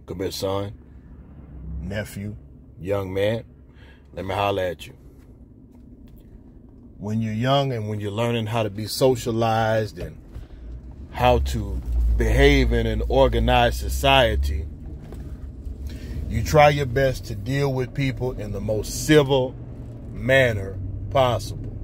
Come here, son, nephew, young man. Let me holler at you. When you're young and when you're learning how to be socialized and how to behave in an organized society, you try your best to deal with people in the most civil manner possible.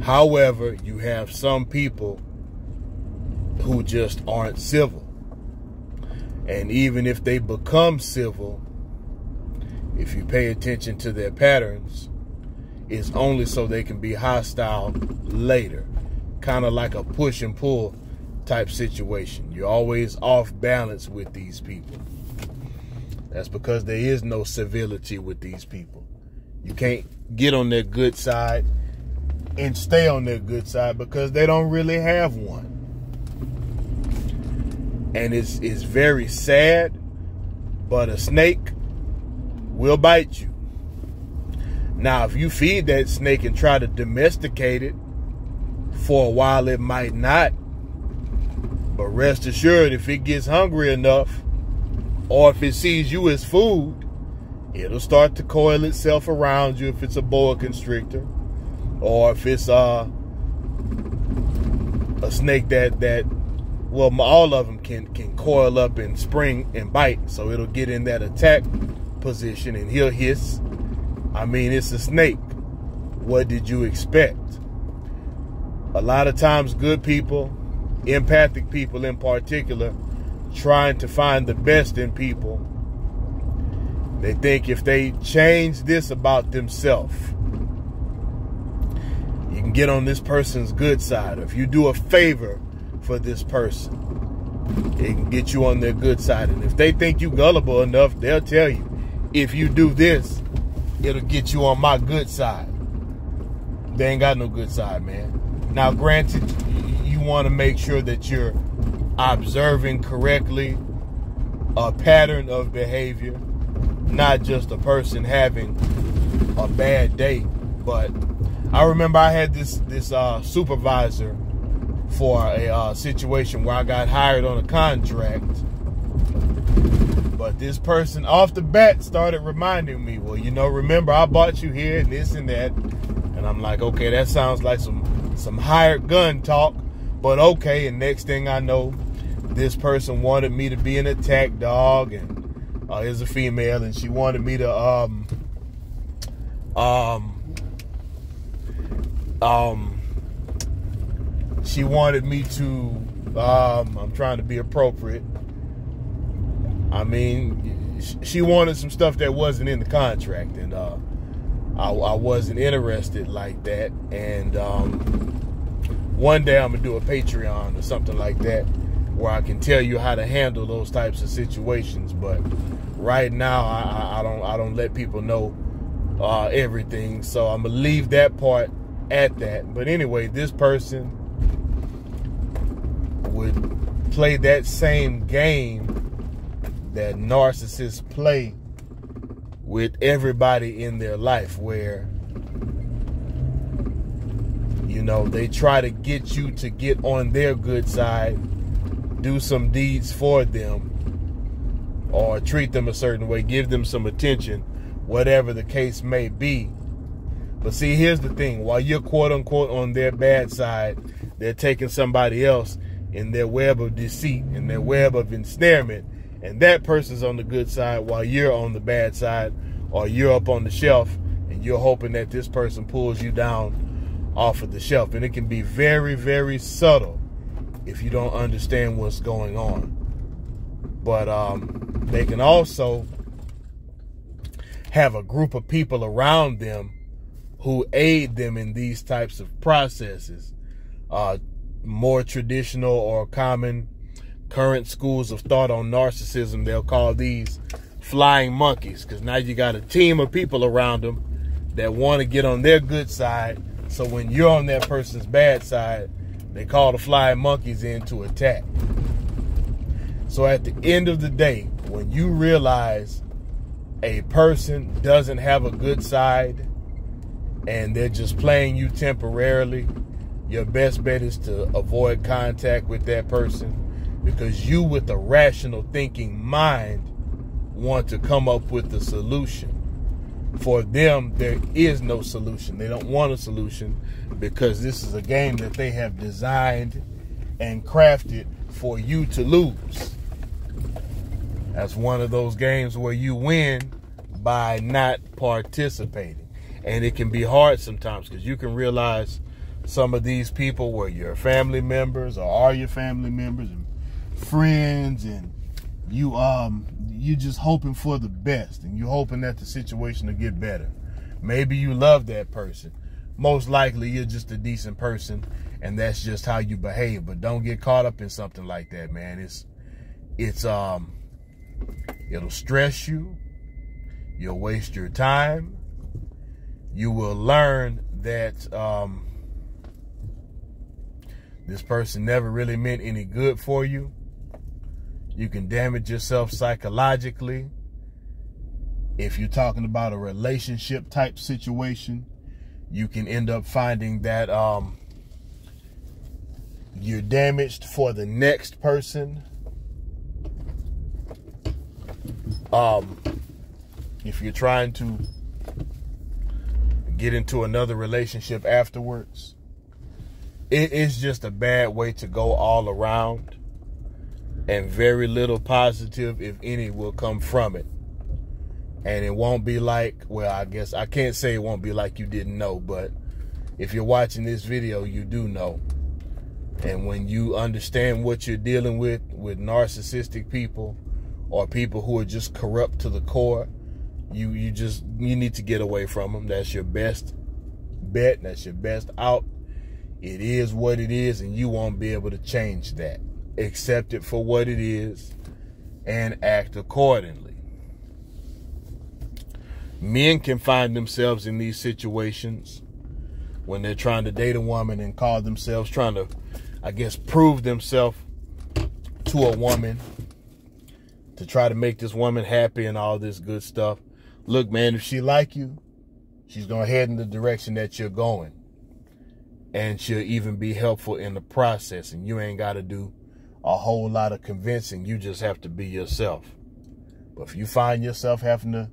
However, you have some people who just aren't civil. And even if they become civil, if you pay attention to their patterns, it's only so they can be hostile later. Kind of like a push and pull type situation. You're always off balance with these people. That's because there is no civility with these people. You can't get on their good side and stay on their good side because they don't really have one. And it's very sad, but a snake will bite you. Now, if you feed that snake and try to domesticate it, for a while it might not. But rest assured, if it gets hungry enough, or if it sees you as food, it'll start to coil itself around you if it's a boa constrictor. Or if it's a snake that well, all of them can coil up and spring and bite. So it'll get in that attack position and he'll hiss. I mean, it's a snake. What did you expect? A lot of times good people, empathic people in particular, trying to find the best in people, they think if they change this about themselves, you can get on this person's good side. Or if you do a favor for this person, it can get you on their good side. And if they think you gullible enough, they'll tell you, if you do this, it'll get you on my good side. They ain't got no good side, man. Now, granted, you want to make sure that you're observing correctly a pattern of behavior, not just a person having a bad day. But I remember I had this supervisor for a situation where I got hired on a contract. But this person off the bat started reminding me, well, you know, remember I bought you here and this and that. And I'm like, okay, that sounds like some hired gun talk, but okay. And next thing I know, this person wanted me to be an attack dog, and is a female, and she wanted me to she wanted me to I'm trying to be appropriate. I mean, she wanted some stuff that wasn't in the contract, and I wasn't interested like that. And one day I'm gonna do a Patreon or something like that where I can tell you how to handle those types of situations. But right now I don't let people know everything, so I'm gonna leave that part at that. But anyway, this person would play that same game that narcissists play with everybody in their life, where, you know, they try to get you to get on their good side, do some deeds for them, or treat them a certain way, give them some attention, whatever the case may be. But see, here's the thing. While you're quote unquote on their bad side, they're taking somebody else in their web of deceit, in their web of ensnarement, and that person's on the good side while you're on the bad side, or you're up on the shelf and you're hoping that this person pulls you down off of the shelf. And it can be very, very subtle if you don't understand what's going on. But they can also have a group of people around them who aid them in these types of processes. More traditional or common current schools of thought on narcissism, they'll call these flying monkeys, because now you got a team of people around them that want to get on their good side. So when you're on that person's bad side, they call the flying monkeys in to attack. So at the end of the day, when you realize a person doesn't have a good side and they're just playing you temporarily, your best bet is to avoid contact with that person. because you, with a rational thinking mind, want to come up with the solution. For them, there is no solution. They don't want a solution because this is a game that they have designed and crafted for you to lose. That's one of those games where you win by not participating. And it can be hard sometimes because you can realize some of these people were your family members or are your family members and friends, and you just hoping for the best, and you hoping that the situation will get better. Maybe you love that person. Most likely you're just a decent person, and that's just how you behave. But don't get caught up in something like that, man. It'll stress you. You'll waste your time. You will learn that this person never really meant any good for you. You can damage yourself psychologically. If you're talking about a relationship type situation, you can end up finding that you're damaged for the next person. If you're trying to get into another relationship afterwards, it is just a bad way to go all around. And very little positive, if any, will come from it. And it won't be like, well, I guess I can't say it won't be like you didn't know, but if you're watching this video, you do know. And when you understand what you're dealing with narcissistic people or people who are just corrupt to the core, you need to get away from them. That's your best bet. That's your best out. It is what it is, and you won't be able to change that. Accept it for what it is and act accordingly. Men can find themselves in these situations when they're trying to date a woman and call themselves trying to, I guess, prove themselves to a woman to try to make this woman happy and all this good stuff. Look, man, if she like you, she's going to head in the direction that you're going. And she'll even be helpful in the process. And you ain't got to do a whole lot of convincing. You just have to be yourself. But if you find yourself having to,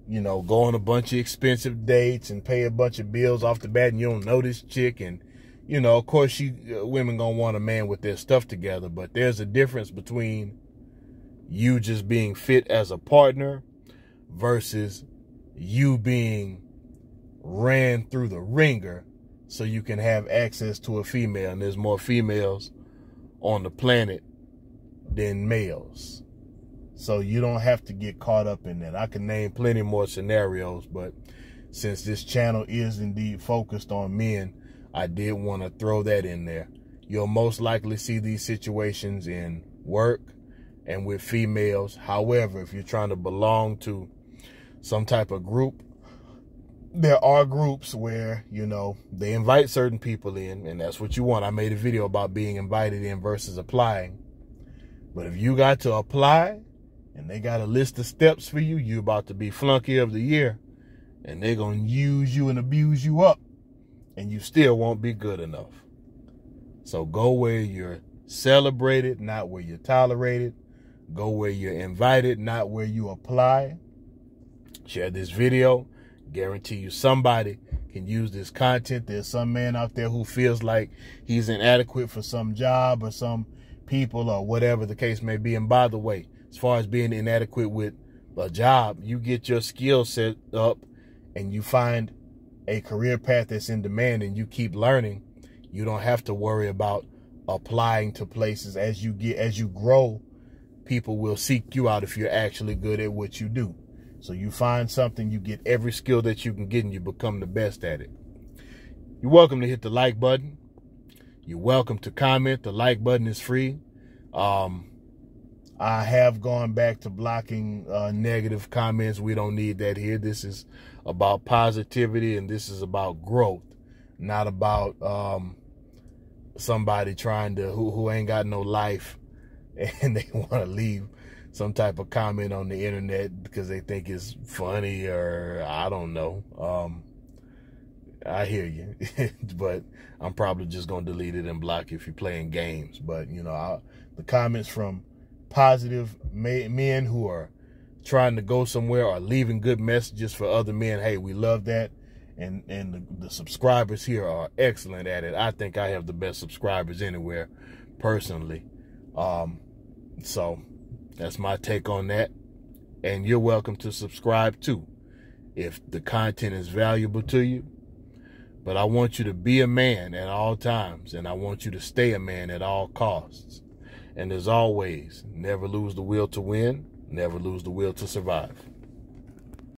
go on a bunch of expensive dates and pay a bunch of bills off the bat, and you don't know this chick, and, of course, women gonna want a man with their stuff together, but there's a difference between you just being fit as a partner versus you being ran through the ringer so you can have access to a female. And there's more females on the planet than males. So you don't have to get caught up in that. I can name plenty more scenarios, but since this channel is indeed focused on men, I did want to throw that in there. You'll most likely see these situations in work and with females. However, if you're trying to belong to some type of group, there are groups where, they invite certain people in, and that's what you want. I made a video about being invited in versus applying. But if you got to apply and they got a list of steps for you, you're about to be flunky of the year, and they're going to use you and abuse you up, and you still won't be good enough. So go where you're celebrated, not where you're tolerated. Go where you're invited, not where you apply. Share this video. Guarantee you somebody can use this content. There's some man out there who feels like he's inadequate for some job or some people or whatever the case may be. And by the way, as far as being inadequate with a job, you get your skill set up and you find a career path that's in demand and you keep learning. You don't have to worry about applying to places. As you grow, people will seek you out if you're actually good at what you do. So you find something, you get every skill that you can get, and you become the best at it. You're welcome to hit the like button. You're welcome to comment. The like button is free. I have gone back to blocking negative comments. We don't need that here. This is about positivity, and this is about growth, not about somebody trying to who ain't got no life and they want to leave some type of comment on the internet because they think it's funny or I don't know. I hear you, but I'm probably just going to delete it and block you if you're playing games. But, the comments from positive men who are trying to go somewhere or leaving good messages for other men. Hey, we love that. And the subscribers here are excellent at it. I think I have the best subscribers anywhere, personally. So that's my take on that. And you're welcome to subscribe too, if the content is valuable to you. But I want you to be a man at all times, and I want you to stay a man at all costs. And as always, never lose the will to win, never lose the will to survive.